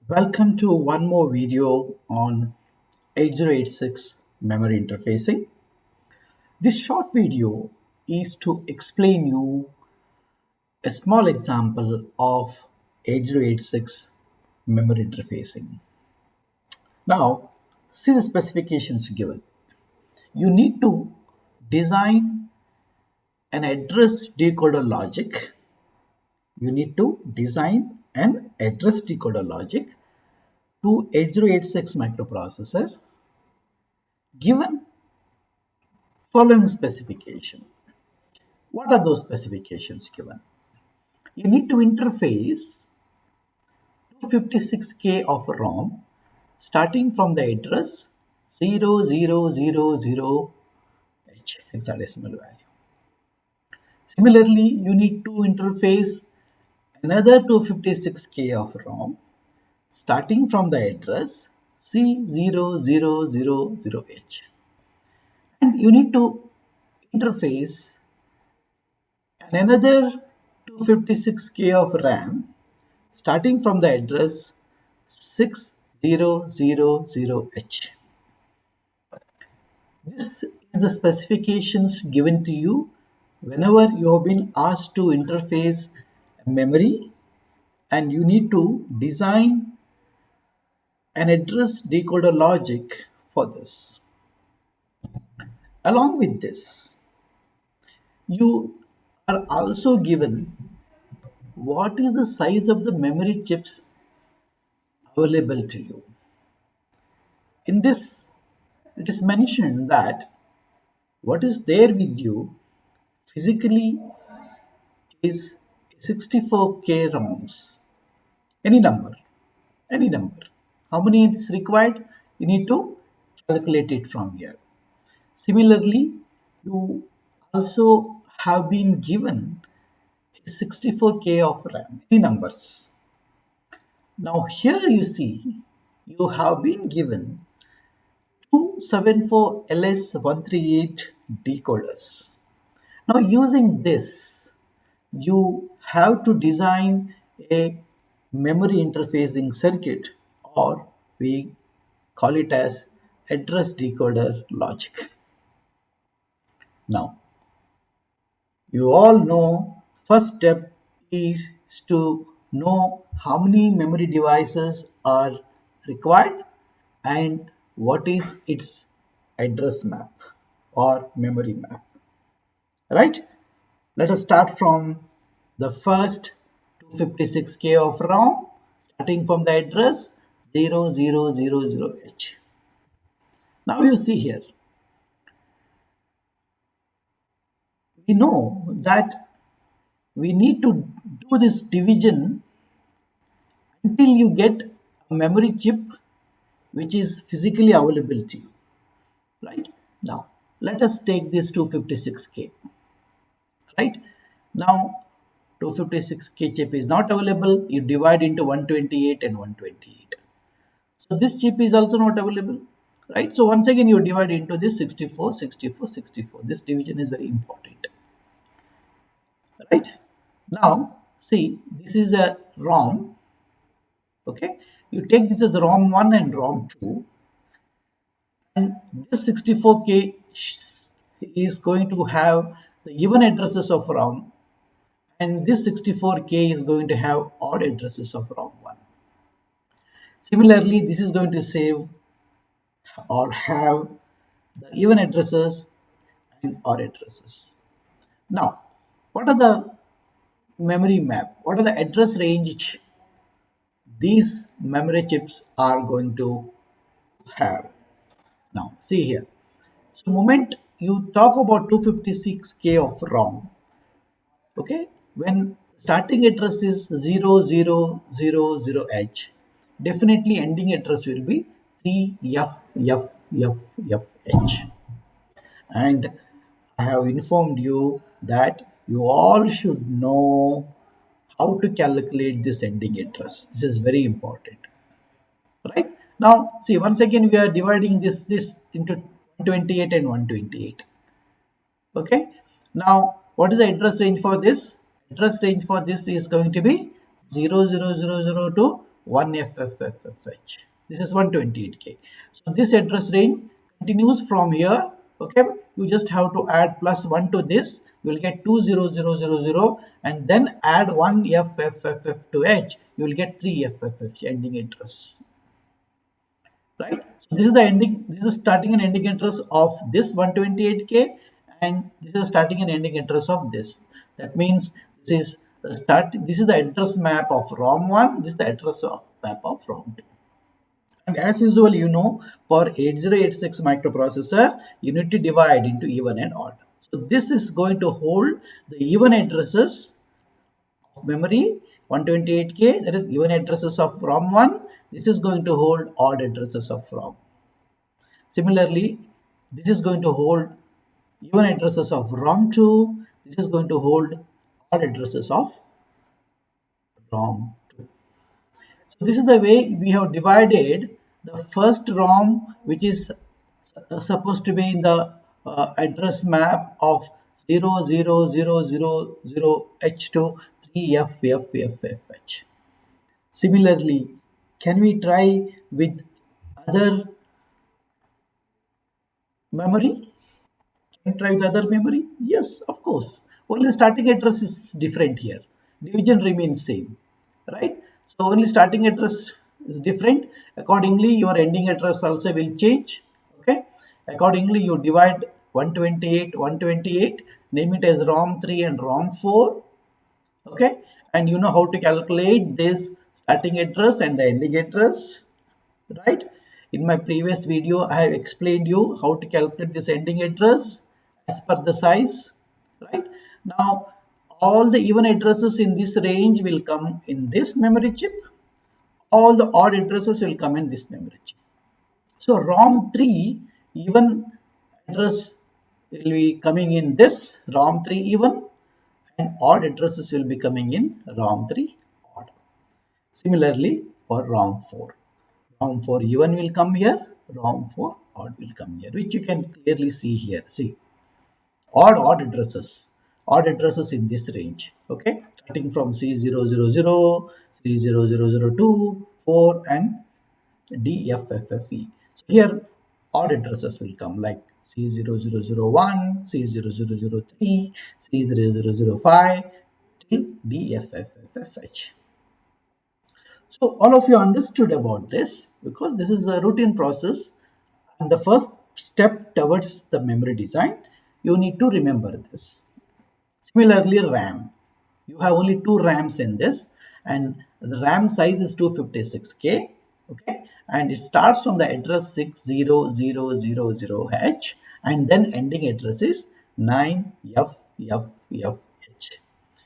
Welcome to one more video on 8086 memory interfacing. This short video is to explain you a small example of 8086 memory interfacing. Now, see the specifications given. You need to design an address decoder logic. You need to design an address decoder logic to 8086 microprocessor given following specification. What are those specifications given? You need to interface 256K of ROM starting from the address 0000H hexadecimal value. Similarly, you need to interface another 256K of ROM starting from the address C0000H. And you need to interface another 256K of RAM starting from the address 6000H. This is the specifications given to you whenever you have been asked to interface memory and you need to design an address decoder logic for this. Along with this, you are also given what is the size of the memory chips available to you. In this, it is mentioned that what is there with you physically is 64K ROMs. Any number, any number. How many is required? You need to calculate it from here. Similarly, you also have been given 64K of RAM, any numbers. Now here you see you have been given 274 LS138 decoders. Now using this, you have to design a memory interfacing circuit, or we call it as address decoder logic. Now, you all know first step is to know how many memory devices are required and what is its address map or memory map, right? Let us start from the first 256K of ROM starting from the address 0000H. Now you see here, we know that we need to do this division until you get a memory chip which is physically available to you, right? Now let us take this 256K, right? Now 256K chip is not available, you divide into 128 and 128. So this chip is also not available, right? So once again you divide into this 64, 64, 64. This division is very important, right? Now see, this is a ROM, okay? You take this as the ROM 1 and ROM 2, and this 64K is going to have the even addresses of ROM, and this 64K is going to have odd addresses of ROM 1. Similarly, this is going to save or have the even addresses and odd addresses. Now, what are the memory map? What are the address range these memory chips are going to have? Now, see here. So, moment you talk about 256K of ROM, okay, when starting address is 0000H, definitely ending address will be 3FFFH. And I have informed you that you all should know how to calculate this ending address. This is very important, right? Now see, once again we are dividing this into 128 and 128. Okay, now what is the address range for this? Address range for this is going to be 00000 to 1FFFFH. This is 128K. So this address range continues from here. Okay, you just have to add plus 1 to this. You will get 20000, and then add 1FFFF to H. You will get 3FFF ending address. Right? So this is the ending. This is starting and ending address of this 128K, and this is starting and ending address of this. That means this is the start. This is the address map of ROM1. This is the address map of ROM2. And as usual, for 8086 microprocessor, you need to divide into even and odd. So this is going to hold the even addresses of memory 128K, that is even addresses of ROM1. This is going to hold odd addresses of ROM. Similarly, this is going to hold even addresses of ROM2. This is going to hold odd addresses of ROM2. So this is the way we have divided the first ROM, which is supposed to be in the address map of 00000H to 3FFFFH. Similarly, can we try with other memory? Can we try with other memory? Yes, of course. Only the starting address is different here. Division remains same, right? So only starting address is different. Accordingly, your ending address also will change. Okay. Accordingly, you divide 128, name it as ROM3 and ROM4. Okay, and you know how to calculate this starting address and the ending address, right? In my previous video I have explained you how to calculate this ending address as per the size, right? Now all the even addresses in this range will come in this memory chip, all the odd addresses will come in this memory chip. So ROM3 even address will be coming in this ROM3 even, and odd addresses will be coming in ROM3 odd. Similarly for ROM4. ROM4 even will come here, ROM4 odd will come here, which you can clearly see here. See, odd addresses in this range. Okay, starting from C000, C00002, 4, and DFFFE. So here odd addresses will come like C0001, C0003, C0005 till DFFFH. So all of you understood about this because this is a routine process, and the first step towards the memory design, you need to remember this. Similarly, RAM. You have only two RAMs in this, and the RAM size is 256K. Okay, and it starts from the address 60000H, and then ending address is 9FFFH.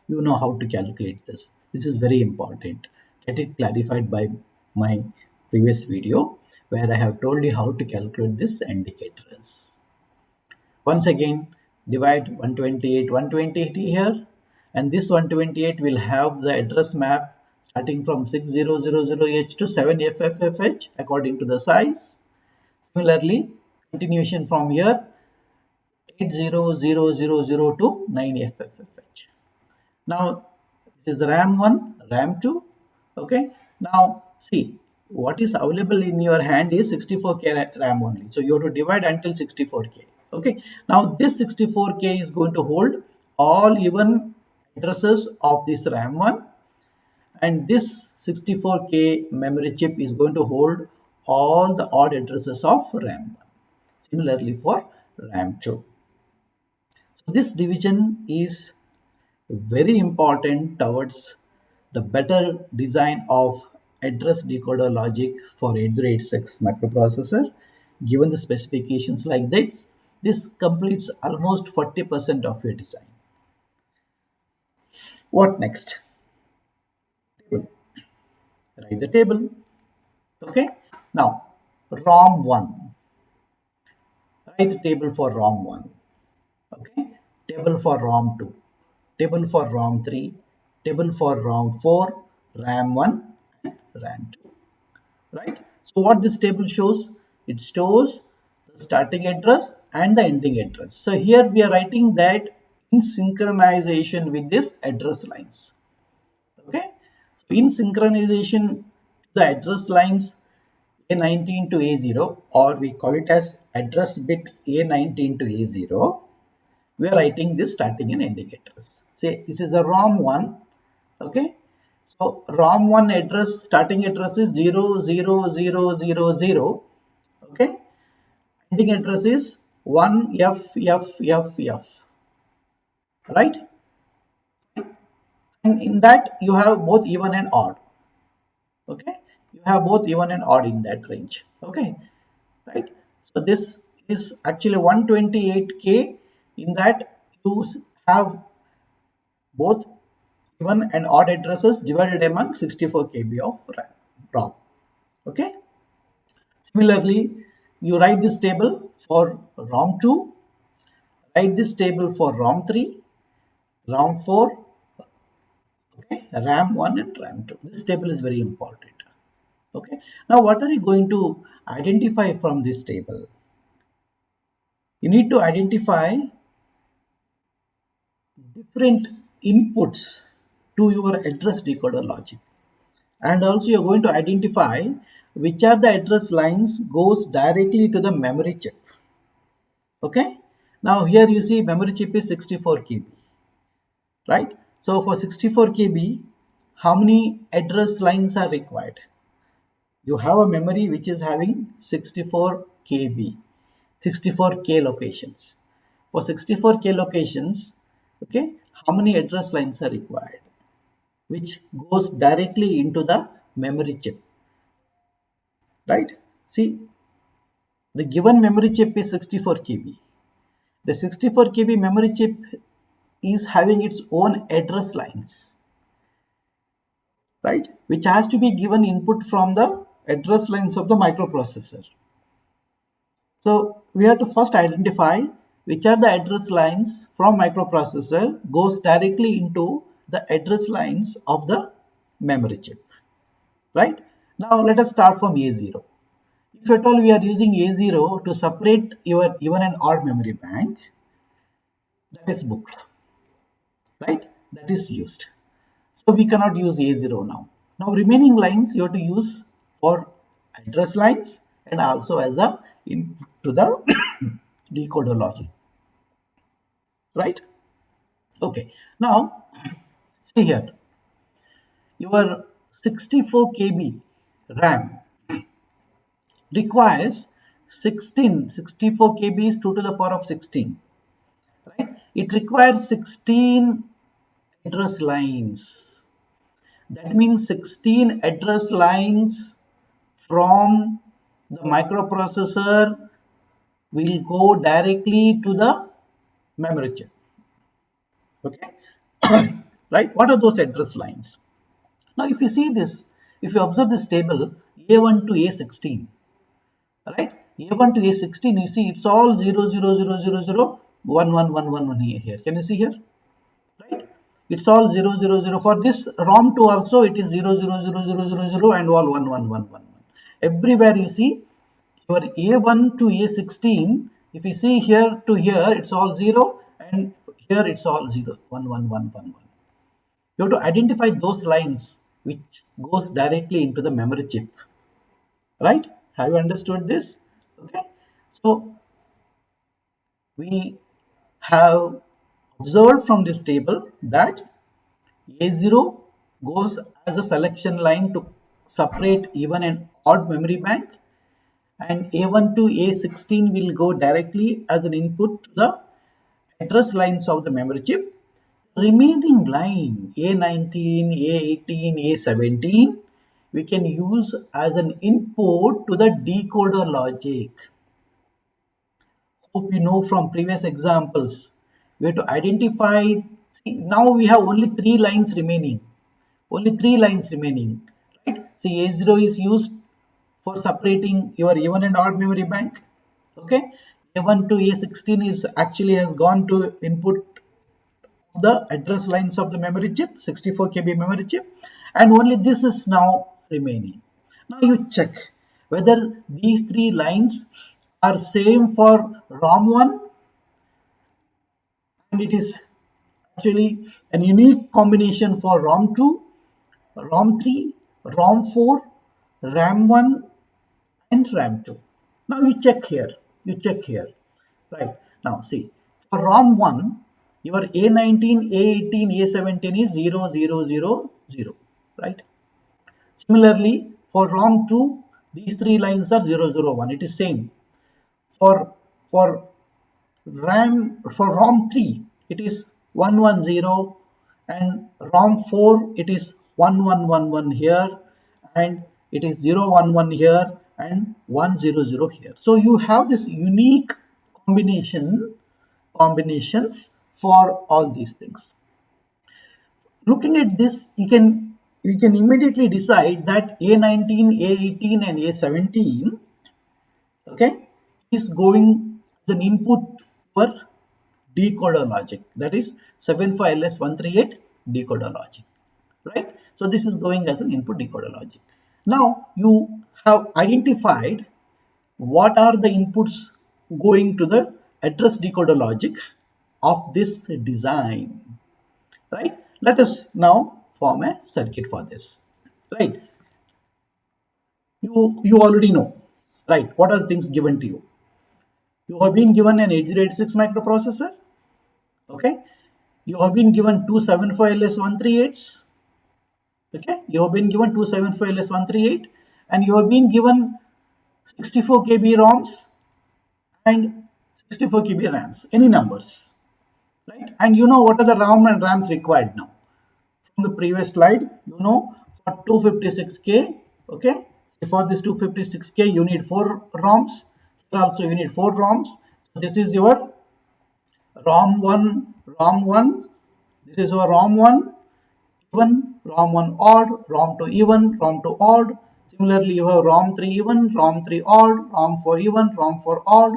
You know how to calculate this. This is very important. Get it clarified by my previous video where I have told you how to calculate this indicators. Once again, divide 128 here, and this 128 will have the address map starting from 6000H to 7FFFH according to the size. Similarly, continuation from here 80000 to 9FFFH. Now this is the RAM 1, RAM 2. Okay, now see what is available in your hand is 64K RAM only, so you have to divide until 64K. Okay, now this 64K is going to hold all even addresses of this RAM 1, and this 64K memory chip is going to hold all the odd addresses of RAM 1. Similarly for RAM 2. So this division is very important towards the better design of address decoder logic for 8086 microprocessor. Given the specifications like this completes almost 40% of your design. What next? Table. Write the table. Okay. Now, ROM1. Write the table for ROM1. Okay. Table for ROM2. Table for ROM3. Table for ROM4, RAM1, and RAM2. Right? So what this table shows? It shows the starting address and the ending address. So here we are writing that in synchronization with this address lines. Okay? So in synchronization the address lines A19 to A0, or we call it as address bit A19 to A0, we are writing this starting and ending address. Say this is the ROM 1, okay? So ROM 1 address, starting address is 00000, okay? Ending address is 1FFFF, right? And in that you have both even and odd, okay? You have both even and odd in that range, okay? Right? So this is actually 128K. In that you have both even and odd addresses divided among 64 KB of ROM. Okay. Similarly, you write this table for ROM 2, write this table for ROM 3, ROM 4, okay, RAM 1 and RAM 2. This table is very important. Okay. Now, what are you going to identify from this table? You need to identify different inputs to your address decoder logic, and also you're going to identify which are the address lines goes directly to the memory chip. Okay, now here you see memory chip is 64 KB, right? So for 64 KB, how many address lines are required? You have a memory which is having 64 KB, 64K locations. For 64K locations, okay, how many address lines are required, which goes directly into the memory chip, right? See, the given memory chip is 64 KB. The 64 KB memory chip is having its own address lines, right? Which has to be given input from the address lines of the microprocessor. So we have to first identify which are the address lines from microprocessor goes directly into the address lines of the memory chip, right? Now let us start from A0. If at all we are using A0 to separate your even and odd memory bank, that is booked, right? That is used. So we cannot use A0 now. Now remaining lines you have to use for address lines and also as a input to the decoder logic, right? Okay. Now see here, your 64 KB RAM requires 16, 64 KB is 2 to the power of 16, right? It requires 16 address lines. That means 16 address lines from the microprocessor will go directly to the memory chip. Okay, right? What are those address lines? Now, if you see this, if you observe this table, A1 to A16, right? A1 to A16, you see it's all 0 0 0 0 0 1 1 1 1 1 here. Can you see here? Right? It's all 0 0 0. For this ROM 2 also, it is 0 0 0 0 0 0 and all 1 1 1 1 1. Everywhere you see your A1 to A16, if you see here to here, it's all 0, and here it's all 0, 1 1 1 1 1. You have to identify those lines which goes directly into the memory chip, right? Have you understood this? Okay. So we have observed from this table that A0 goes as a selection line to separate even and odd memory bank, and A1 to A16 will go directly as an input to the address lines of the memory chip. Remaining line A19, A18, A17 we can use as an input to the decoder logic. Hope you know from previous examples. We have to identify, now we have only three lines remaining. Only three lines remaining. Right? See, A0 is used for separating your even and odd memory bank. Okay. A1 to A16 is actually has gone to input the address lines of the memory chip, 64 KB memory chip, and only this is now remaining. Now you check whether these three lines are same for ROM 1, and it is actually an unique combination for ROM 2, ROM 3, ROM 4, RAM 1 and RAM 2. Now you check here, right? Now see, for ROM 1, your A19, A18, A17 is 0000, right? Similarly, for ROM 2, these three lines are 001. It is same. For for ROM 3, it is 110, and ROM 4, it is 1111 here, and it is 011 here, and 100 here. So you have this unique combinations for all these things. Looking at this, you can immediately decide that A19, A18, and A17, okay, is going as an input for decoder logic, that is 75LS138 decoder logic, right? So this is going as an input decoder logic. Now you have identified what are the inputs going to the address decoder logic of this design, right? Let us now form a circuit for this, right? You already know, right, what are the things given to you. You have been given an 8086 microprocessor, okay? You have been given two 75LS138s, okay? You have been given two 75LS138, and you have been given 64 KB ROMs and 64 KB RAMs, any numbers, right? And you know what are the ROM and RAMs required now. From the previous slide, you know, for 256K, okay? So for this 256K, you need 4 ROMs. Here also you need 4 ROMs. So this is your ROM 1. This is your ROM 1, even, ROM 1 odd, ROM 2 even, ROM 2 odd. Similarly, you have ROM 3 even, ROM 3 odd, ROM 4 even, ROM 4 odd,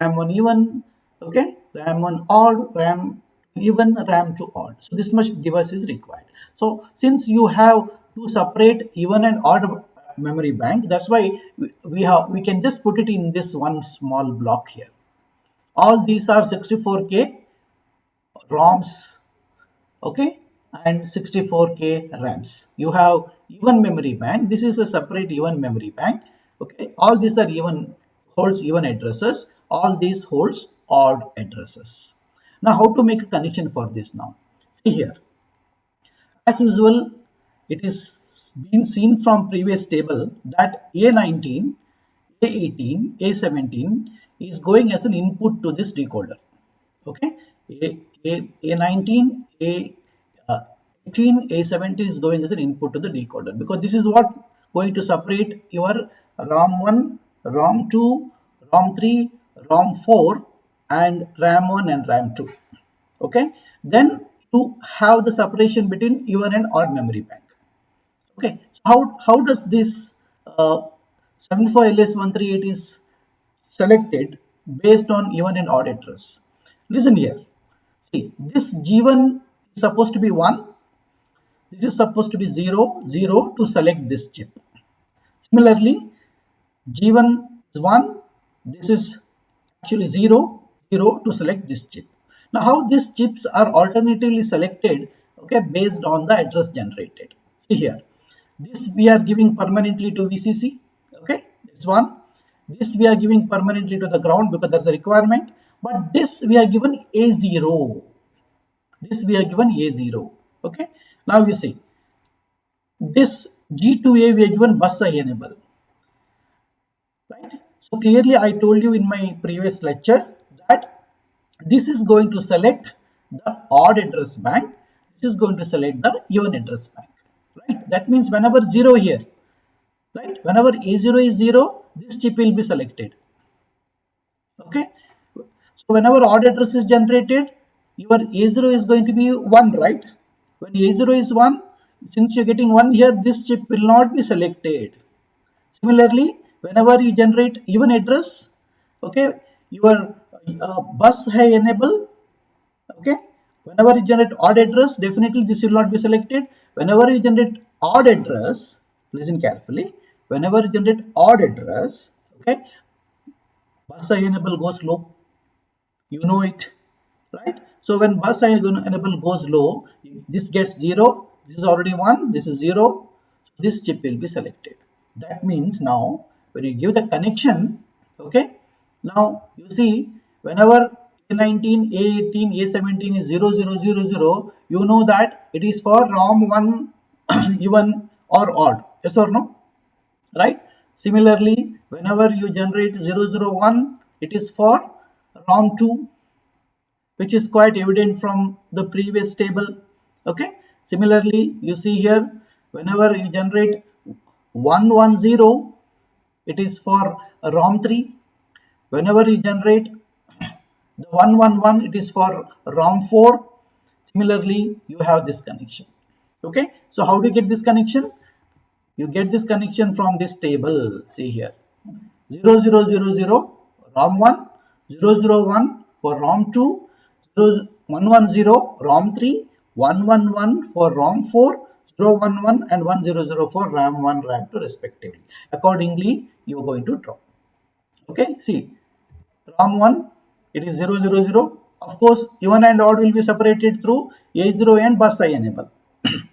RAM 1 even, okay, RAM 1 odd, RAM even, RAM 2 odd. So this much device is required. So since you have two separate even and odd memory bank, that's why we can just put it in this one small block here. All these are 64K ROMs, okay, and 64K RAMs. You have even memory bank. This is a separate even memory bank, okay. All these are even, holds even addresses. All these holds odd addresses. Now how to make a connection for this now? See here, as usual, it is been seen from previous table that A19, A18, A17 is going as an input to this decoder. Okay, A19, A18, A17 is going as an input to the decoder, because this is what going to separate your ROM 1, ROM 2, ROM 3, ROM 4, and RAM 1 and RAM 2. Okay, then you have the separation between even and odd memory bank. Okay, so how does this 74LS138 is selected based on even and odd address? Listen here. See, this G1 is supposed to be 1. This is supposed to be 0, 0 to select this chip. Similarly, G1 is 1. This is actually 0, 0 to select this chip. Now, how these chips are alternatively selected, okay, based on the address generated. See here, this we are giving permanently to VCC, okay, it's 1. This we are giving permanently to the ground because there's a requirement, but this we are given A0. This we are given A0, okay. Now you see, this G2A we are given bus I enable, right? So clearly I told you in my previous lecture that this is going to select the odd address bank, this is going to select the even address bank, right? That means whenever 0 here, right, whenever A0 is 0, this chip will be selected, okay. So whenever odd address is generated, your A0 is going to be 1, right? When A0 is 1, since you're getting 1 here, this chip will not be selected. Similarly, whenever you generate even address, okay, your bus high enable, okay. Whenever you generate odd address, definitely this will not be selected. Whenever you generate odd address, listen carefully. Whenever you generate odd address, okay, bus high enable goes low. You know it, right? So when bus enable goes low, this gets 0. This is already 1. This is 0. This chip will be selected. That means now when you give the connection, okay, now you see whenever A19, A18, A17 is 0000, you know that it is for ROM 1 even or odd. Yes or no? Right? Similarly, whenever you generate 001, it is for ROM 2, which is quite evident from the previous table. Okay. Similarly, you see here, whenever you generate 110, it is for ROM 3. Whenever you generate the 111, it is for ROM 4. Similarly, you have this connection. Okay. So how do you get this connection? You get this connection from this table. See here. 0000 ROM 1, 001 for ROM 2, 110 ROM 3, 111 for ROM 4, 011 and 100 for RAM 1, RAM 2 respectively. Accordingly, you are going to draw. Okay, see, ROM 1, it is 000. Of course, even and odd will be separated through A0 and bus I enable.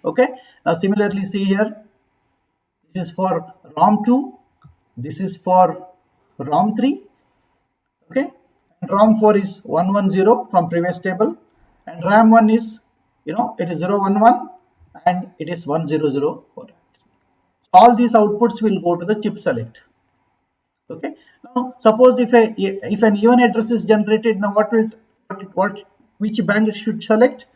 Okay, now similarly, see here, this is for ROM 2, this is for ROM 3, okay, and ROM 4 is 110 from previous table, and RAM 1 is, it is 011 and it is 100 for RAM. All these outputs will go to the chip select. Okay. Now suppose if an even address is generated, now what which bank it should select?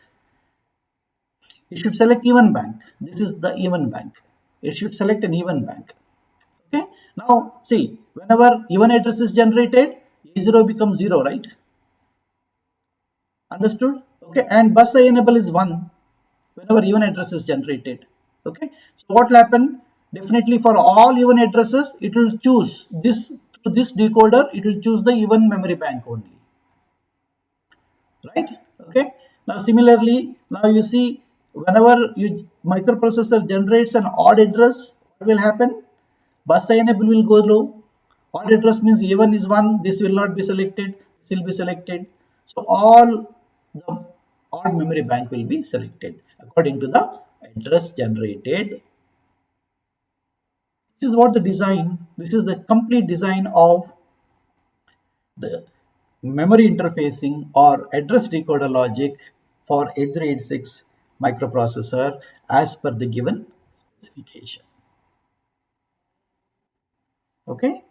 It should select even bank. This is the even bank. It should select an even bank. Okay. Now see, whenever even address is generated, A0 becomes 0, right? Understood? Okay. And bus I enable is 1 whenever even address is generated. Okay. So what will happen? Definitely for all even addresses, it will choose this, through this decoder, it will choose the even memory bank only. Right? Okay. Now similarly, now you see, whenever you microprocessor generates an odd address, what will happen? Bus enable will go low. Odd address means A1 is 1, this will not be selected, this will be selected. So all the odd memory bank will be selected according to the address generated. This is what the design, this is the complete design of the memory interfacing or address decoder logic for 8386 microprocessor as per the given specification. Okay.